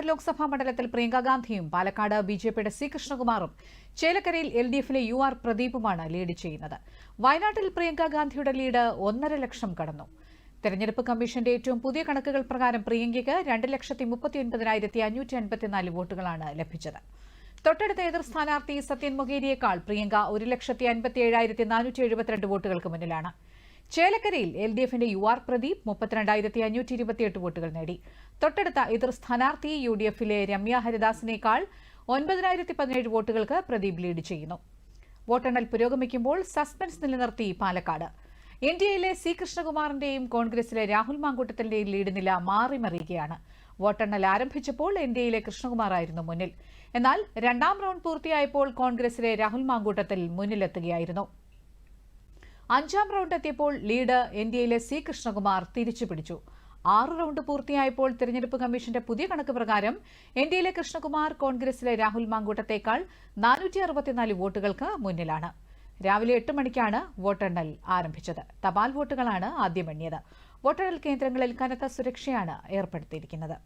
വയനാട് ലോക്സഭാ മണ്ഡലത്തിൽ പ്രിയങ്ക ഗാന്ധിയും പാലക്കാട് ബിജെപിയുടെ സി കൃഷ്ണകുമാറും ചേലക്കരയിൽ എൽഡിഎഫിലെ UR പ്രദീപുമാണ് ലീഡ് ചെയ്യുന്നത്. വയനാട്ടിൽ പ്രിയങ്ക ഗാന്ധിയുടെ ലീഡ് 1.5 ലക്ഷം കടന്നു. തെരഞ്ഞെടുപ്പ് കമ്മീഷന്റെ ഏറ്റവും പുതിയ കണക്കുകൾ പ്രകാരം പ്രിയങ്കയ്ക്ക് 2,39,554 വോട്ടുകളാണ് ലഭിച്ചത്. തൊട്ടടുത്ത എതിർ സ്ഥാനാർത്ഥി സത്യൻ മൊകേരിയേക്കാൾ പ്രിയങ്ക 1,57,472 വോട്ടുകൾക്ക് മുന്നിലാണ്. ചേലക്കരയിൽ എൽഡിഎഫിന്റെ UR പ്രദീപ് 32,528 വോട്ടുകൾ നേടി. തൊട്ടടുത്ത എതിർ സ്ഥാനാർത്ഥി UDFിലെ രമ്യ ഹരിദാസിനേക്കാൾ 9,017 വോട്ടുകൾക്ക് പ്രദീപ് ലീഡ് ചെയ്യുന്നു. വോട്ടെണ്ണൽ പുരോഗമിക്കുമ്പോൾ സസ്പെൻസ് നിലനിർത്തി പാലക്കാട്. NDAയിലെ സി കൃഷ്ണകുമാറിന്റെയും കോൺഗ്രസിലെ രാഹുൽ മാങ്കൂട്ടത്തിന്റെയും ലീഡ് നില മാറിമറിയുകയാണ്. വോട്ടെണ്ണൽ ആരംഭിച്ചപ്പോൾ NDAയിലെ കൃഷ്ണകുമാറായിരുന്നു മുന്നിൽ. എന്നാൽ രണ്ടാം റൌണ്ട് പൂർത്തിയായപ്പോൾ കോൺഗ്രസിലെ രാഹുൽ മാങ്കൂട്ടത്തിൽ മുന്നിലെത്തുകയായിരുന്നു. 5ാം റൌണ്ട് എത്തിയപ്പോൾ ലീഡ് NDAയിലെ സി കൃഷ്ണകുമാർ തിരിച്ചുപിടിച്ചു. 6 റൌണ്ട് പൂർത്തിയായപ്പോൾ തെരഞ്ഞെടുപ്പ് കമ്മീഷന്റെ പുതിയ കണക്ക് പ്രകാരം NDAയിലെ കൃഷ്ണകുമാർ കോൺഗ്രസിലെ രാഹുൽ മാങ്കൂട്ടത്തേക്കാൾ 464 വോട്ടുകൾക്ക് മുന്നിലാണ്. രാവിലെ 8 മണിക്കാണ് വോട്ടെണ്ണൽ ആരംഭിച്ചത്. തപാൽ വോട്ടുകളാണ് ആദ്യം എണ്ണിയത്. വോട്ടെണ്ണൽ കേന്ദ്രങ്ങളിൽ കനത്ത സുരക്ഷയാണ് ഏർപ്പെടുത്തിയിരിക്കുന്നത്.